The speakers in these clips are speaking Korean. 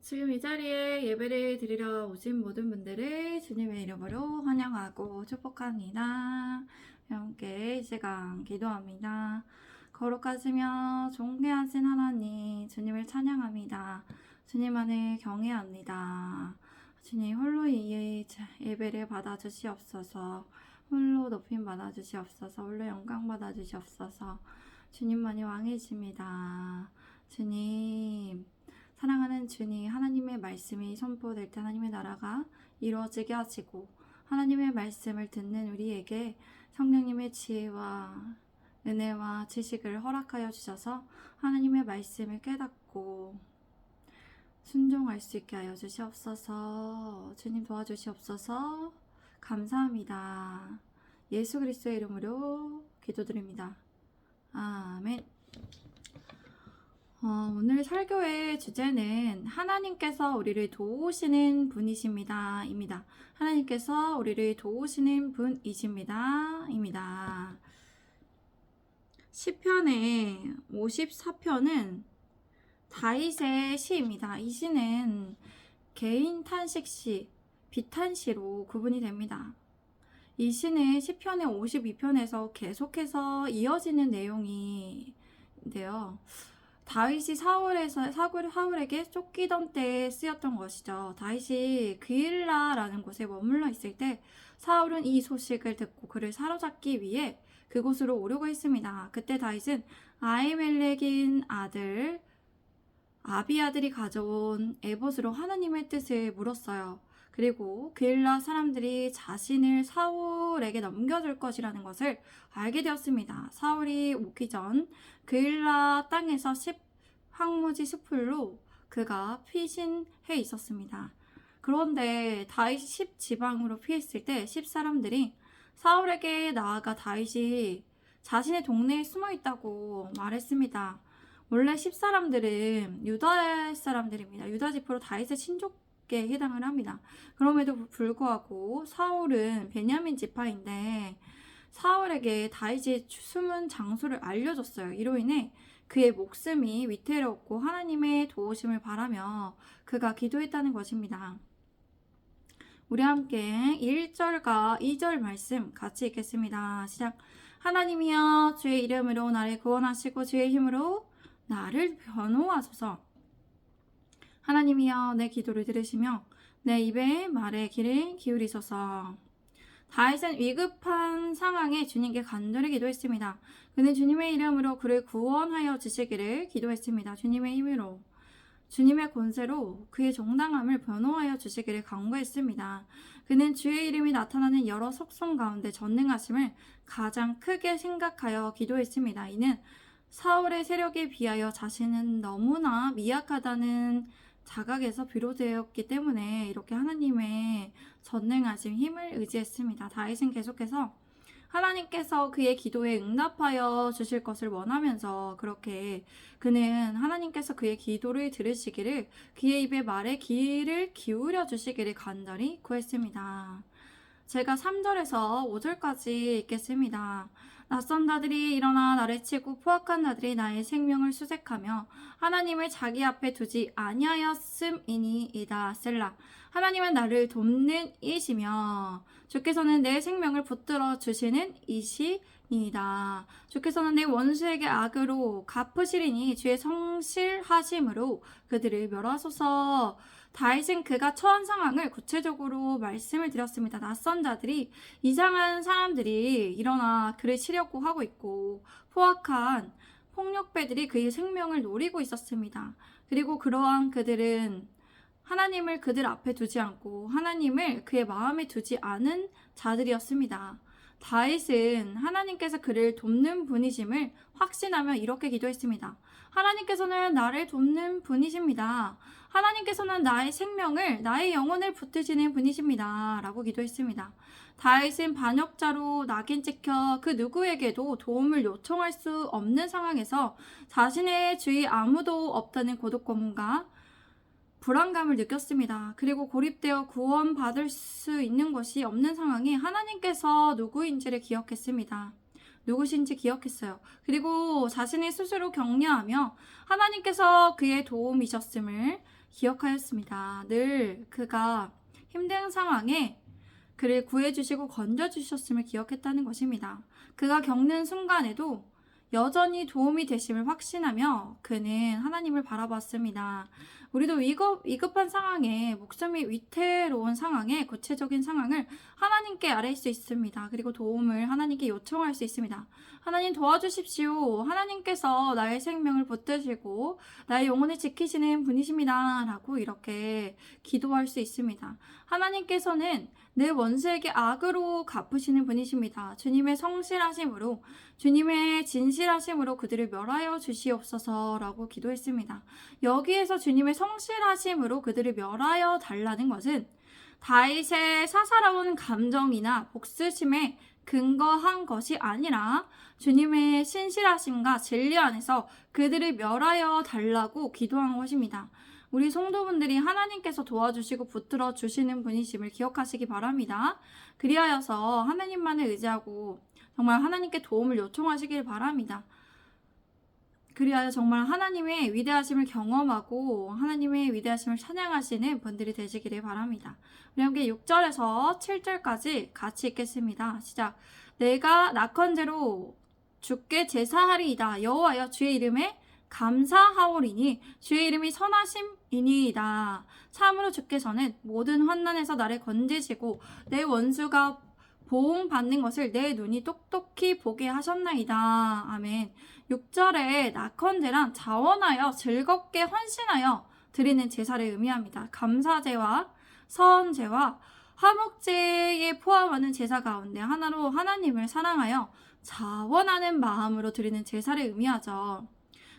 지금 이 자리에 예배를 드리러 오신 모든 분들을 주님의 이름으로 환영하고 축복합니다. 함께 이 시간 기도합니다. 거룩하시며 존귀하신 하나님, 주님을 찬양합니다. 주님만을 경외합니다. 주님 홀로 이 예배를 받아주시옵소서. 홀로 높임 받아주시옵소서. 홀로 영광 받아주시옵소서. 주님만이 왕이십니다. 주님, 사랑하는 주님, 하나님의 말씀이 선포될 때 하나님의 나라가 이루어지게 하시고, 하나님의 말씀을 듣는 우리에게 성령님의 지혜와 은혜와 지식을 허락하여 주셔서 하나님의 말씀을 깨닫고 순종할 수 있게 하여 주시옵소서. 주님 도와주시옵소서. 감사합니다. 예수 그리스도의 이름으로 기도드립니다. 아멘. 오늘 설교의 주제는 하나님께서 우리를 도우시는 분이십니다. 입니다. 하나님께서 우리를 도우시는 분이십니다. 입니다. 시편의 54편은 다윗의 시입니다. 이 시는 개인 탄식시, 비탄시로 구분이 됩니다. 이 시는 시편의 52편에서 계속해서 이어지는 내용인데요. 다윗이 사울에게 쫓기던 때에 쓰였던 것이죠. 다윗이 그일라라는 곳에 머물러 있을 때 사울은 이 소식을 듣고 그를 사로잡기 위해 그곳으로 오려고 했습니다. 그때 다윗은 아히멜렉인 아들 아비아들이 가져온 에봇으로 하나님의 뜻을 물었어요. 그리고 그일라 사람들이 자신을 사울에게 넘겨줄 것이라는 것을 알게 되었습니다. 사울이 오기 전 그일라 땅에서 황무지 숲으로 그가 피신해 있었습니다. 그런데 다윗이 10지방으로 피했을 때 10사람들이 사울에게 나아가 다윗이 자신의 동네에 숨어 있다고 말했습니다. 원래 10사람들은 유다 사람들입니다. 유다 지파로 다윗의 친족에 해당을 합니다. 그럼에도 불구하고 사울은 베냐민 지파인데 사울에게 다윗의 숨은 장소를 알려줬어요. 이로 인해 그의 목숨이 위태롭고 하나님의 도우심을 바라며 그가 기도했다는 것입니다. 우리 함께 1절과 2절 말씀 같이 읽겠습니다. 시작. 하나님이여 주의 이름으로 나를 구원하시고 주의 힘으로 나를 변호하소서. 하나님이여 내 기도를 들으시며 내 입의 말에 귀를 기울이소서. 다윗은 위급한 상황에 주님께 간절히 기도했습니다. 그는 주님의 이름으로 그를 구원하여 주시기를 기도했습니다. 주님의 힘으로, 주님의 권세로 그의 정당함을 변호하여 주시기를 간구했습니다. 그는 주의 이름이 나타나는 여러 속성 가운데 전능하심을 가장 크게 생각하여 기도했습니다. 이는 사울의 세력에 비하여 자신은 너무나 미약하다는 자각에서 비롯되었기 때문에 이렇게 하나님의 전능하신 힘을 의지했습니다. 다윗은 계속해서 하나님께서 그의 기도에 응답하여 주실 것을 원하면서 그렇게 그는 하나님께서 그의 기도를 들으시기를 그의 입의 말에 귀를 기울여 주시기를 간절히 구했습니다. 제가 3절에서 5절까지 읽겠습니다. 낯선 자들이 일어나 나를 치고 포악한 자들이 나의 생명을 수색하며 하나님을 자기 앞에 두지 아니하였음이니이다. 셀라. 하나님은 나를 돕는 이시며 주께서는 내 생명을 붙들어 주시는 이시니이다. 주께서는 내 원수에게 악으로 갚으시리니 주의 성실하심으로 그들을 멸하소서. 다윗은 그가 처한 상황을 구체적으로 말씀을 드렸습니다. 낯선 자들이, 이상한 사람들이 일어나 그를 치려고 하고 있고 포악한 폭력배들이 그의 생명을 노리고 있었습니다. 그리고 그러한 그들은 하나님을 그들 앞에 두지 않고 하나님을 그의 마음에 두지 않은 자들이었습니다. 다윗은 하나님께서 그를 돕는 분이심을 확신하며 이렇게 기도했습니다. 하나님께서는 나를 돕는 분이십니다. 하나님께서는 나의 생명을, 나의 영혼을 붙드시는 분이십니다. 라고 기도했습니다. 다윗은 반역자로 낙인 찍혀 그 누구에게도 도움을 요청할 수 없는 상황에서 자신의 주위 아무도 없다는 고독감과 불안감을 느꼈습니다. 그리고 고립되어 구원받을 수 있는 것이 없는 상황에 하나님께서 누구인지를 기억했습니다. 누구신지 기억했어요. 그리고 자신이 스스로 격려하며 하나님께서 그의 도움이셨음을 기억하였습니다. 늘 그가 힘든 상황에 그를 구해주시고 건져주셨음을 기억했다는 것입니다. 그가 겪는 순간에도 여전히 도움이 되심을 확신하며 그는 하나님을 바라봤습니다. 우리도 위급한 상황에, 목숨이 위태로운 상황에, 구체적인 상황을 하나님께 아뢰일 수 있습니다. 그리고 도움을 하나님께 요청할 수 있습니다. 하나님 도와주십시오. 하나님께서 나의 생명을 붙드시고 나의 영혼을 지키시는 분이십니다. 라고 이렇게 기도할 수 있습니다. 하나님께서는 내 원수에게 악으로 갚으시는 분이십니다. 주님의 성실하심으로, 주님의 진실하심으로 그들을 멸하여 주시옵소서라고 기도했습니다. 여기에서 주님의 성실하심으로 그들을 멸하여 달라는 것은 다윗의 사사로운 감정이나 복수심에 근거한 것이 아니라 주님의 신실하심과 진리 안에서 그들을 멸하여 달라고 기도한 것입니다. 우리 성도분들이 하나님께서 도와주시고 붙들어 주시는 분이심을 기억하시기 바랍니다. 그리하여서 하나님만을 의지하고 정말 하나님께 도움을 요청하시길 바랍니다. 그리하여 정말 하나님의 위대하심을 경험하고 하나님의 위대하심을 찬양하시는 분들이 되시기를 바랍니다. 우리 함께 6절에서 7절까지 같이 읽겠습니다. 시작. 내가 낙헌제로 주께 제사하리이다. 여호와여 주의 이름에 감사하오리니 주의 이름이 선하심이니이다. 참으로 주께서는 모든 환난에서 나를 건지시고 내 원수가 보응받는 것을 내 눈이 똑똑히 보게 하셨나이다. 아멘. 6절에 낙헌제란 자원하여 즐겁게 헌신하여 드리는 제사를 의미합니다. 감사제와 서헌제와 화목제에 포함하는 제사 가운데 하나로 하나님을 사랑하여 자원하는 마음으로 드리는 제사를 의미하죠.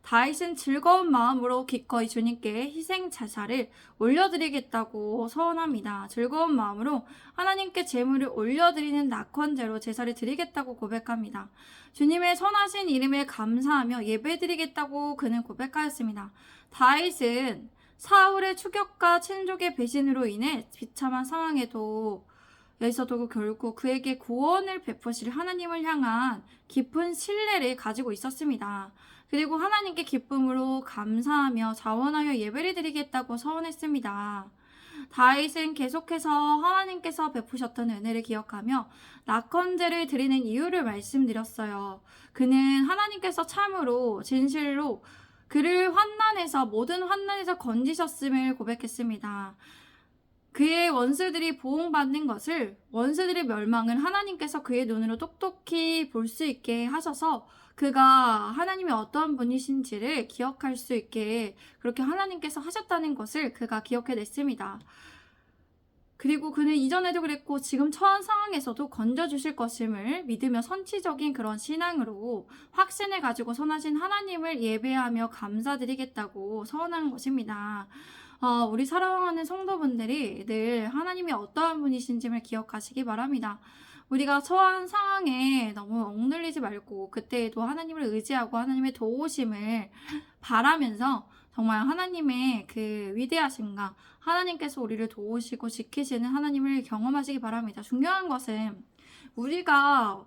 다윗은 즐거운 마음으로 기꺼이 주님께 희생 제사를 올려드리겠다고 서원합니다. 즐거운 마음으로 하나님께 제물을 올려드리는 낙헌제로 제사를 드리겠다고 고백합니다. 주님의 선하신 이름에 감사하며 예배드리겠다고 그는 고백하였습니다. 다윗은 사울의 추격과 친족의 배신으로 인해 비참한 상황에도 여기서도 결국 그에게 구원을 베푸실 하나님을 향한 깊은 신뢰를 가지고 있었습니다. 그리고 하나님께 기쁨으로 감사하며 자원하여 예배를 드리겠다고 서원했습니다. 다윗은 계속해서 하나님께서 베푸셨던 은혜를 기억하며 낙헌제를 드리는 이유를 말씀드렸어요. 그는 하나님께서 참으로 진실로 그를 모든 환난에서 건지셨음을 고백했습니다. 그의 원수들이 보응받는 것을, 원수들의 멸망을 하나님께서 그의 눈으로 똑똑히 볼 수 있게 하셔서 그가 하나님이 어떤 분이신지를 기억할 수 있게 그렇게 하나님께서 하셨다는 것을 그가 기억해냈습니다. 그리고 그는 이전에도 그랬고 지금 처한 상황에서도 건져주실 것임을 믿으며 선취적인 그런 신앙으로 확신을 가지고 선하신 하나님을 예배하며 감사드리겠다고 서원한 것입니다. 우리 사랑하는 성도분들이 늘 하나님이 어떠한 분이신지를 기억하시기 바랍니다. 우리가 처한 상황에 너무 억눌리지 말고 그때에도 하나님을 의지하고 하나님의 도우심을 바라면서 정말 하나님의 그 위대하심과 하나님께서 우리를 도우시고 지키시는 하나님을 경험하시기 바랍니다. 중요한 것은 우리가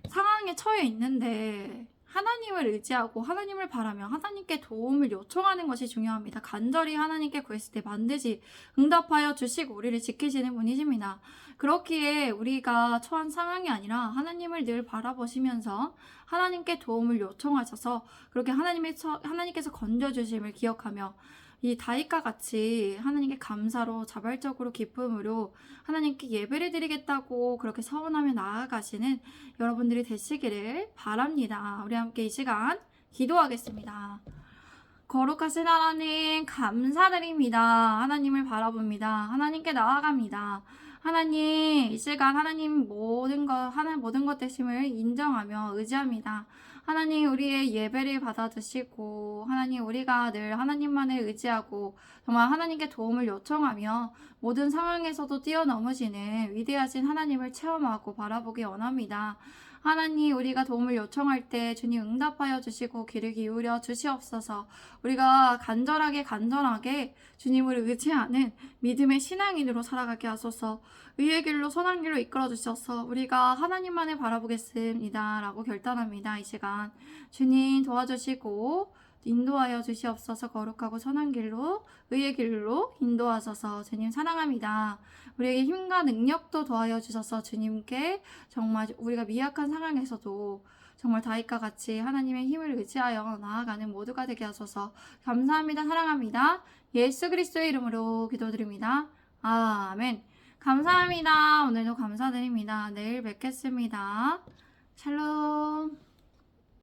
상황에 처해 있는데 하나님을 의지하고 하나님을 바라며 하나님께 도움을 요청하는 것이 중요합니다. 간절히 하나님께 구했을 때 반드시 응답하여 주시고 우리를 지키시는 분이십니다. 그렇기에 우리가 처한 상황이 아니라 하나님을 늘 바라보시면서 하나님께 도움을 요청하셔서 그렇게 하나님께서 건져주심을 기억하며 이 다윗과 같이 하나님께 감사로 자발적으로 기쁨으로 하나님께 예배를 드리겠다고 그렇게 서원하며 나아가시는 여러분들이 되시기를 바랍니다. 우리 함께 이 시간 기도하겠습니다. 거룩하신 하나님 감사드립니다. 하나님을 바라봅니다. 하나님께 나아갑니다. 하나님 이 시간 하나님 모든 것 되심을 인정하며 의지합니다. 하나님 우리의 예배를 받아주시고 하나님 우리가 늘 하나님만을 의지하고 정말 하나님께 도움을 요청하며 모든 상황에서도 뛰어넘으시는 위대하신 하나님을 체험하고 바라보기 원합니다. 하나님, 우리가 도움을 요청할 때 주님 응답하여 주시고 귀를 기울여 주시옵소서. 우리가 간절하게 주님을 의지하는 믿음의 신앙인으로 살아가게 하소서. 의의 길로 선한 길로 이끌어 주셔서 우리가 하나님만을 바라보겠습니다 라고 결단합니다. 이 시간 주님 도와주시고 인도하여 주시옵소서. 거룩하고 선한 길로 의의 길로 인도하소서. 주님 사랑합니다. 우리에게 힘과 능력도 더하여 주셔서 주님께 정말 우리가 미약한 상황에서도 정말 다윗과 같이 하나님의 힘을 의지하여 나아가는 모두가 되게 하소서. 감사합니다. 사랑합니다. 예수 그리스도의 이름으로 기도드립니다. 아멘. 감사합니다. 오늘도 감사드립니다. 내일 뵙겠습니다. 샬롬.